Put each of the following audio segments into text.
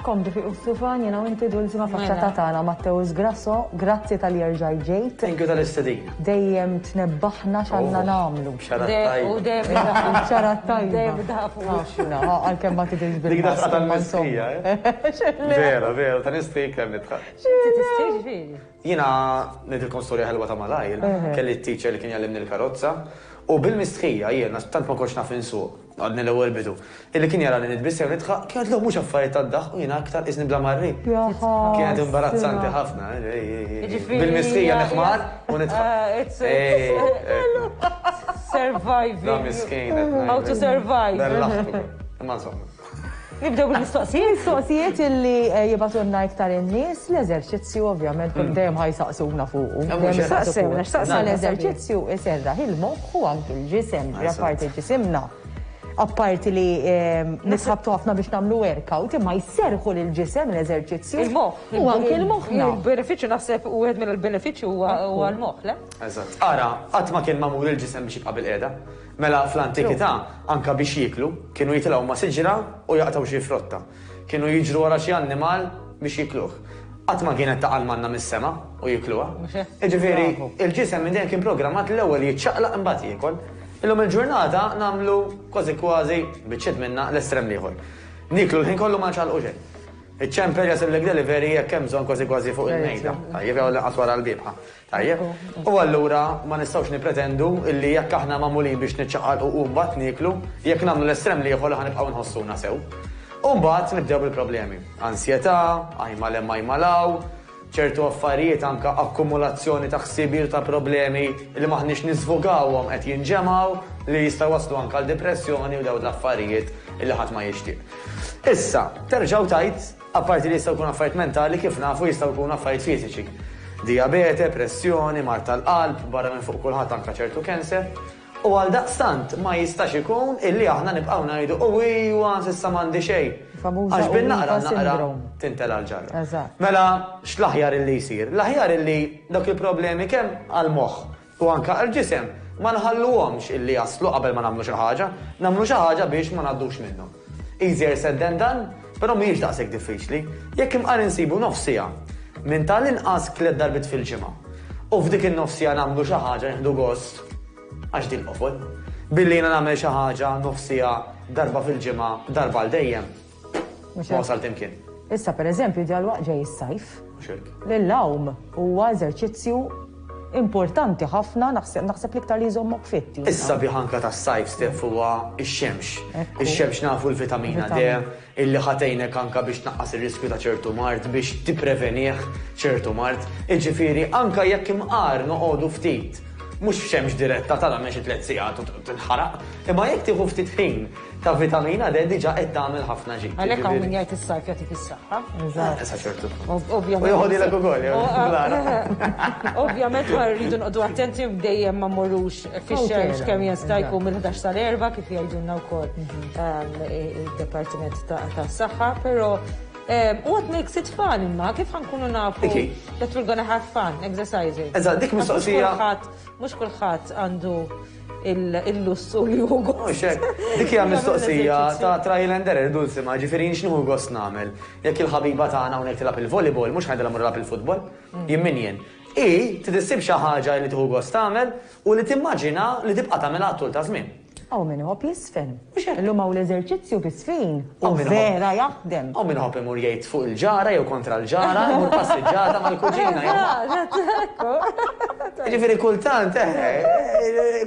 Komdu fi Ustufan, jena u inti dulzima faċċata tagħna Matteus Grasso, grazzi tal-jerġaj ġejt. Thank you tal-istedin. Dejjem tnebbaħna x'għandna nagħmlu. U dejjem ċarat tajba. Dejjem dafu. Għalkemm ma tidhirx Dik daqqa tal-miskija, Vera, vera, ta' nistik kemm nitħaq. Jiena nidilkom storja ħelwa ta' malajr, kelli t-teacher li kien jgħallimni l-karozza, u bil-mistħija jiena tant ma konx naf insuq, għadni l-ewwel bidu. Illi kien jara li nitbissem nitħaq, kienet l mhux affarijiet tad-daħ u jiena aktar isni bla marri. Kienet imbarazzanti ħafna. Bil-mistħija neħmar u nitħaq. Surviving. How to survive. Ma insomma. Nibdew bil-mistoqsijiet. Mistoqsijiet illi jibatunna iktar in-nies, l-eżerċizzju ovvjament kull dejjem ħajsaqsuna fuq. L-eżerċizzju iserraħ il-moħħ u anke l-ġisem, apparti ġisimna. Apparti li nisħabtu ħafna biex nagħmlu workout, imma jserħu lill-ġisem l-eżerċizzju. Il-moħħ. U anke il-moħħna. Il-benefiċċju naħseb wieħed mill-benefiċċju huwa l-moħħ, le? Eżatt. Ara, qatt ma kien magħmul il-ġisem biex jibqa' bil-qiegħda. Mela fl-antikità anka biex jiklu kienu jitilgħu ma' siġra u jaqtaw xi frotta. Kienu jiġru wara xi annimal biex jikluh. Qatt ma kienet taqal manna mis-sema u jikluha. Jiġifieri il-ġisem minn dejjem kien programmat l-ewwel jiċċaqlaq imbagħad jiekol. Illum il-ġurnata nagħmlu kważi biċċiet minna l-estrem ieħor. Niklu l-ħin kollu ma nċalqu xejn. Iċ-ċemper jasillek delivery jekk hemm bżonn kważi fuq il-mejda. Tajjeb jew laqas wara l-bibħa. Tajjeb. U allura ma nistgħux nippretendu illi jekk aħna magħmulin biex niċċaqalqu u mbagħad nieklu, jekk nagħmlu l-estrem ieħor ħanibqgħu nħossuna sew. U mbagħad nibdew bil-problemi. Ansjetà, ajma lem ajmalaw, ċertu affarijiet anke akkumulazzjoni ta' ħsibier ta' problemi li maħniex nisfugawhom qed jinġemgħu li jistgħu waslu anke għal depressjoni u dawn l-affarijiet illi ħadd ma jixtieq. Issa, terġgħu tajt, apparti li jistgħu jkunu affarijiet mentali kif nafu jistgħu jkunu affarijiet fiżiċi. Diabete, pressjoni, mar tal-qalb, barra minn fuq kulħadd anke ċertu cancer. U għal daqstant ma jistax ikun illi aħna nibqgħu ngħidu u iwa s'issa m'għandi xejn. Għax bin-naqra tintela l-ġarra. Mela x'l-aħjar illi jsir? L-aħjar illi dak il-problemi kemm għall-moħħ u anke għall-ġisem ma nħalluhomx illi jaslu qabel ma nagħmlu xi ħaġa, nagħmlu xi ħaġa biex ma ngħaddux minnhom. Easier said than done, però mhijiex daqshekk diffiċli. Jekk imqar insibu nofsija minn tal-inqas 3 darbit fil-ġimgħa. U f'dik in-nofsija nagħmlu xi ħaġa nieħdu gost għax din qofol. Billi jiena nagħmel xi ħaġa nofsija darba fil-ġimgħa, darba għal dejjem. Ma wasalt imkien. Issa pereżempju ġalwaq ġej is-sajf. L-lawm huwa eżerċizzju importanti ħafna naħseb l-iktar li jżommok fitti. Issa biħanka tas-sajf Stef huwa x-xemx. Ix-xemx nafu l-vitamina D illi ħatejnek anka biex tnaqqas ir-riskju ta' ċertu mart biex tipprevenih ċertu mart. Jiġifieri anka jekk imqar noqogħdu ftit. Mhux f'xemx diretta tara mexi 3 sigħat u tinħaraq, imma jekk tieħu ftit ħin ta' vitamina D diġà qed tagħmel ħafna ġid. Għalhekk hawn min jgħid is-sajf jagħtik is-saħħa. Eżatt ċertu. Ovvjament. U joħodilek ukoll, Ovvjament ma rridu noqogħdu attenti dejjem ma mmorrux fix-xemx kemm jista' jkun mill-11 sal-4 kif jgħidulna wkoll id-Dipartiment tas-Saħħa, però what makes it fun imma kif ħankunu nafu that we're gonna have fun exercising. Eżatt, dik mistoqsija. Mhux kulħadd għandu il-lussu li hu gost. Dik hija mistoqsija ta' trial and error dulsima, ġifieri x'nieħu gost nagħmel. Jekk il-ħabiba tagħna hawnhekk tilab il-volleyball, mhux ħajdilha mmur il-futbol, jien min jien. Tidissib xi ħaġa li tieħu gost tagħmel u li timmaġina li tibqa' tagħmilha tul ta' żmien. Aw min iħobb jisfen. Illum hawn l-eżerċizzju bisfin. U vera jaħdem. Aw min iħobb imur jgħid fuq il-ġara jew kontra l-ġara, imur passeggiata mal-kuġina. Ġifieri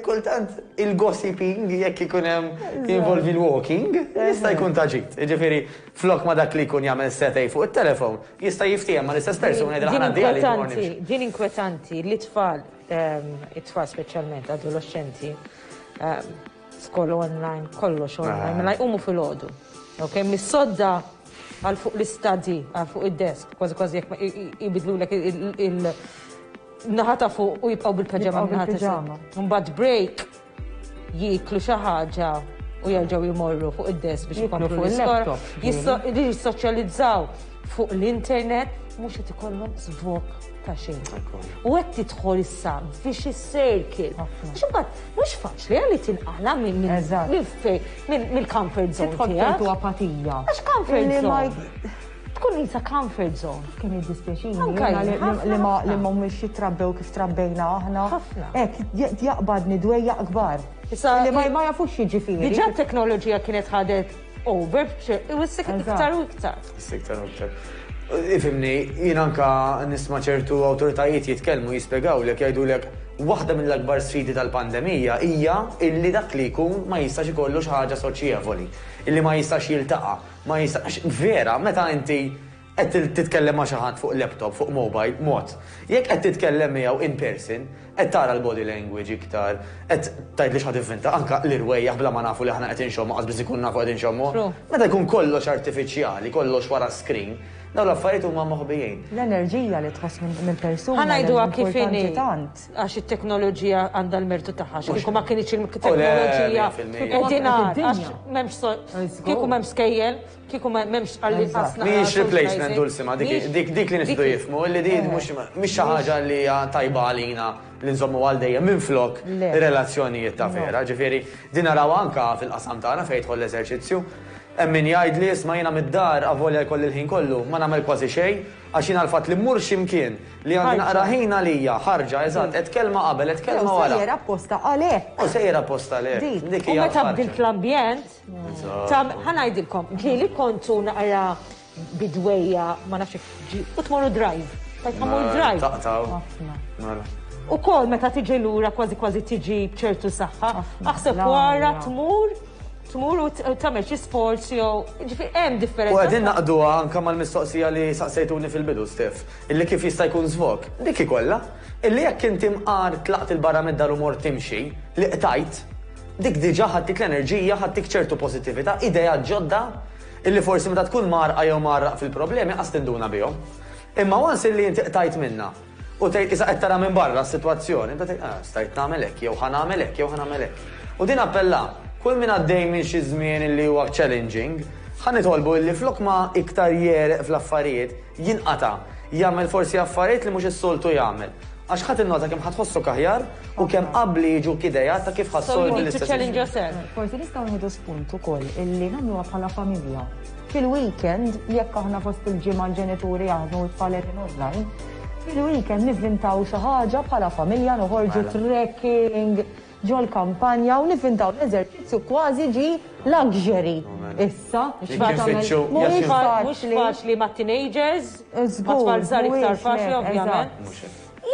kultant il-gossiping jekk ikun hemm jinvolvi l-walking, jista' jkun ta' ġid. Ġifieri flok ma dak li jkun jagħmel setej fuq it-telefon, jista' jiftiehem ma l-istess persuna jgħidilha ħana din inkwetanti li tfal, it-tfal speċjalment adolescenti, skola online, kollox online, mela jqumu fil-ħodu. Ok, mis-sodda għal fuq l-istadi, għal fuq id-desk, kważi jekk jibidlulek il-naħata fuq u jibqgħu bil-paġama naħata. Mbagħad break jiklu xi ħaġa u jerġgħu jmorru fuq id-desk biex jkomplu fuq il-laptop. Jissoċjalizzaw fuq l-internet mhux qed ikollhom żvok ta' xejn. U qed tidħol issa biex is-circle. Mhux faċli li tinqala mill-comfort zone tiegħek. Tidħol ċertu apatija. Għax comfort zone. tkun nisa comfort zone. Kien jiddispjaċini. Anka Li ma mhumiex jitrabbew kif trabbejna aħna. Ħafna. Jaqbadni dwejja kbar. Li ma jafux jiġifieri. Diġà t-teknoloġija kienet ħadet over, u iktar u iktar. Iktar u iktar. Ifimni, jien anka nisma' ċertu awtoritajiet jitkellmu jispjegaw lek jgħidulek waħda mill-akbar sfidi tal-pandemija hija illi dak li jkun ma jistax ikollu xi ħaġa soċjevoli, illi ma jistax jiltaqa', ma jistax vera meta inti qed titkellem ma' xi ħadd fuq laptop, fuq mobile, mod. Jekk qed titkellem miegħu in person, qed tara l-body language iktar, qed tgħid li x'ħad ivvinta anke l-irwejjaħ bla ma nafu li aħna qed inxommu qas biss ikun nafu qed inxommu. Meta jkun kollox artifiċjali, kollox wara screen, dawn l-affarijiet huma moħbijin. L-enerġija li tħoss minn persuna. Ħanajduha kif inhi għax it-teknoloġija għandha l-mertu tagħha. Kieku ma kienx il-teknoloġija qegħdin għax m'hemmx kieku m'hemm skejjel, kieku m'hemmx qalli qasna. Mhix replacement dulsima, dik li nistgħu jifhmu li din mhux xi ħaġa li hija tajba għalina li nżommu għal dejjem minflok relazzjonijiet ta' vera. Ġifieri din naraw anke fil-qasam tagħna fejn jidħol l-eżerċizzju. Min jgħid li isma' jiena mid-dar avolja jkolli l-ħin kollu, ma nagħmel kważi xejn, għax jiena l-fatt li mmur x'imkien li għandi naqra ħin għalija, ħarġa, eżatt, qed kelma qabel, qed kelma wara. Sejjer apposta għalek. U sejjer apposta għalek. Dik U hija meta bdilt l-ambjent, ħanajdilkom, ġieli kontu naqra bidwejja, ma nafx u tmorru drive. Tajt ħamur drive. Taqtaw. U kol meta tiġi lura kważi tiġi bċertu saħħa, aħseb wara tmur u tagħmel xi sports jew hemm differenza. U qegħdin naqduha anke mal-mistoqsija li saqsejtuni fil-bidu Stef, illi kif jista' jkun żvok. Dik ikollha, illi jekk inti mqar tlaqt il-barra mid-dar u mort timxi, li qtajt, dik diġà ħadtik l-enerġija, ħadtik ċertu pożittività, idea ġodda illi forsi meta tkun marqa jew marraq fil-problemi qas tinduna bihom. Imma once illi inti qtajt minnha u tgħid isa qed tara minn barra s-sitwazzjoni, inta tgħid stajt nagħmel hekk jew ħanagħmel hekk jew ħanagħmel hekk. U din appella kull min għaddej minn xi żmien illi huwa challenging, ħanitolbu illi flok ma iktar jereq fl-affarijiet jinqata' jagħmel forsi affarijiet li mhux is-soltu jagħmel. Għax ħadd innota kemm ħatħossok aħjar u kemm qabli jiġuk idejat ta' kif ħassolvi l-istess. Forsi nistgħu nieħdu spunt ukoll illi nagħmluha bħala familja. Fil-weekend jekk aħna fost il-ġimgħa l-ġenituri jaħdmu t-tfalet online, fil-weekend nivvintaw xi ħaġa bħala familja noħorġu trekking ġol kampanja u nivvintaw l-eżerċizzju kważi ġi luxury. Issa, mhux faċli ma' teenagers, ma' tfal żgħar iktar faċli ovvjament.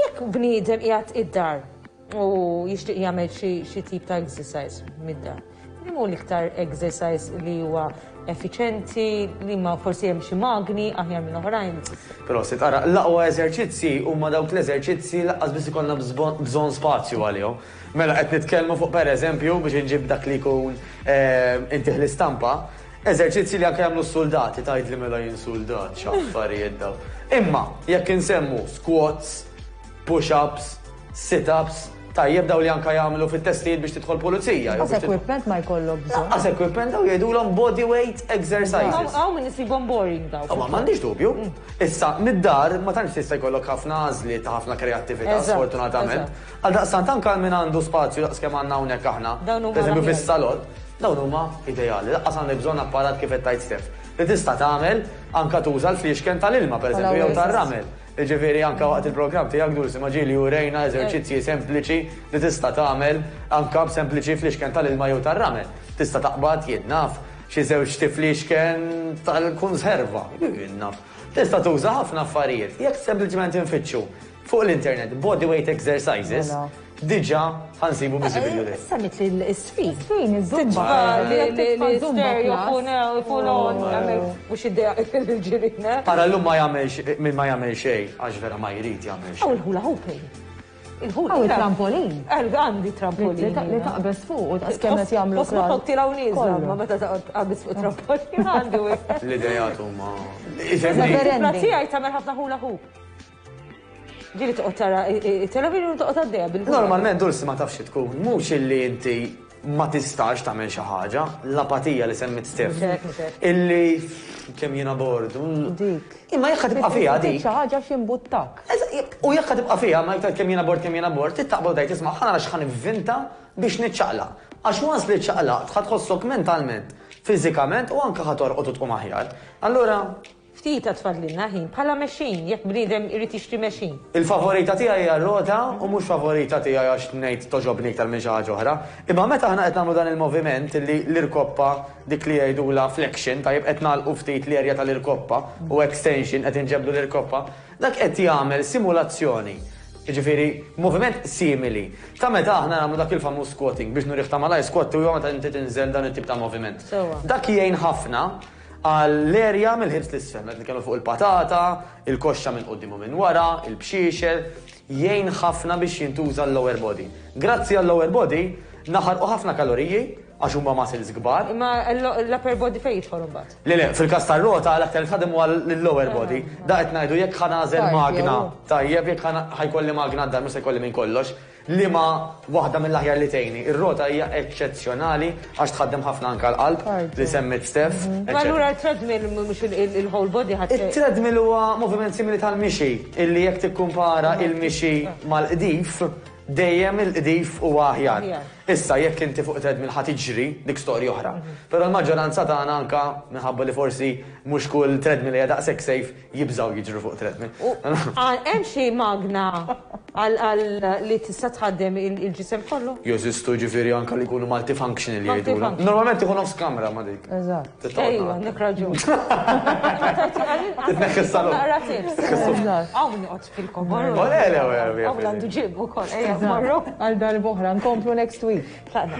Jekk bniedem qiegħed id-dar u jixtieq jagħmel xi tip ta' exercise mid-dar. Li hu l-iktar exercise li huwa effiċenti, li ma forsi hemm xi magni aħjar minn oħrajn. Però se tara l-aqwa eżerċizzi huma dawk l-eżerċizzi laqqas biss ikollna bżonn spazju għalihom. Mela qed nitkellmu fuq pereżempju biex inġib dak li jkun intih l-istampa, eżerċizzi li anke jagħmlu s-soldati tgħid li mela jinsuldat x'affarijiet daw. Imma jekk insemmu squats, push-ups, sit-ups, tajjeb daw li anka jagħmlu fit-testijiet biex tidħol pulizija. Għas equipment ma jkollok bżonn. Għas equipment daw jgħidulhom body weight exercises. Għaw minn isibhom boring daw. Ma m'għandix dubju. Issa mid-dar ma tantx tista' jkollok ħafna għażli ta' ħafna kreattività sfortunatament. Għal daqstant anke minn għandu spazju daqskemm għandna hawnhekk aħna. Pereżempju fis-salott, dawn huma ideali. Laqqas għandek bżonn apparat kif qed tgħid Stef. Li tista' tagħmel anke tuża l-fliexken tal-ilma pereżempju jew tar-ramel. Ġifieri anke waqt il-programm tiegħek Dulsi ma ġieli jurejna eżerċizzji sempliċi li tista' tagħmel anke b'sempliċi fliexken tal-ilma jew tar-ramel. Tista' taqbad jien naf xi żewġ tifliexken tal-kunserva. Jien naf. Tista' tuża ħafna affarijiet. Jekk sempliċement infittxu fuq l-internet body weight exercises, diġà ħansibu biżibilju dej. Semmit li l-isfin. Fin iż-żumba. L-stereo funon, mux id-deja il-ġirina. Ara l-lum ma jagħmel xejn, għax vera ma jrid jagħmel xejn. Aw il-hula hooping. Aw il-trampolin. Għandi trampolin. Li taqbes fuq u taqskemet jagħmlu kras. Bos tilaw nizla, ma meta taqbes fuq trampolin għandi u. L-idejat huma. Platijaj tagħmel ħafna hula hoop. Ġili toqgħod tara televizjoni toqgħod għaddejja bil-hula. Normalment Dulsi ma tafx tkun, mhux illi inti ma tistax tagħmel xi ħaġa, l-apatija li semmit Stef. Illi kemm jiena bordu. Dik. Imma jekk tibqa' fiha dik. Xi ħaġa x'imbuttak. U jekk tibqa' fiha ma jgħid kemm jiena bord, tittaqbel dejt tisma' ħana x'ħan inventa biex niċċaqlaq. Għax once li ċċaqlaq ħadd tħossok mentalment, fiżikament u anke ħadd torqod u tqum aħjar. Allura Ftit tfadlilna ħin bħala mexxin, jekk bniedem irid jixtri mexxin. Il-favorita tiegħi hija r-rota u mhux favorita tiegħi għax ngħid toġobni iktar minn xi ħaġa oħra. Imma meta aħna qed nagħmlu dan il-moviment li l-irkoppa dik li jgħidula flexion, tajjeb qed nagħlqu ftit l-erja tal-irkoppa u extension qed inġebdu l-irkoppa, dak qed jagħmel simulazzjoni. Jiġifieri moviment simili. Ta' meta aħna nagħmlu dak il-famuż squatting biex nurih ta' malaj squat huwa meta inti tinżel dan it-tip ta' moviment. Dak jgħin ħafna għall-erja mill-ħibs l-isfel, qed nitkellmu fuq il-patata, il-koxxa minn qudiem u minn wara, il-bxiexel, jgħin ħafna biex jintuża l-lower body. Grazzi għall-lower body naħarqu ħafna kaloriji għax huma muscles kbar. Imma l-upper body fejn jidħol imbagħad? Le, fil-każ tar-rota l-aktar tħadem huwa l-lower body. Da qed ngħidu jekk ħanażel magna, tajjeb jekk ħajkolli magna dar mhux se jkolli minn kollox. Li ma waħda mill-aħjar li tgħinni. Ir-rota hija eċċezzjonali għax tħaddem ħafna anke l-qalb li semmit Steph. Allura l-treadmill mhux il-whole body ħadd. Il-treadmill huwa moviment simili tal-mixi, illi jekk tikkumpara il-mixi mal-qdif, dejjem il-qdif huwa aħjar. Issa jekk inti fuq treadmill ħadd tiġri dik storja oħra. Però l-maġġoranza tagħna anke minħabba li forsi mhux kull treadmill hija daqshekk safe jibżgħu jiġru fuq treadmill. Hemm xi magna għal li tista' tħaddem il-ġisem kollu? Jeżistu ġifieri anke li jkunu multifunctional jgħidula. Normalment ikun nofs kamra ma dik. Eżatt. Ejja, għandek raġun. Titneħħi s-salon. Hawn noqgħod fil-kobor. Hawn għandu ġib ukoll. Ejja, marru. Għal darba oħra nkomplu next week. Tlaqna.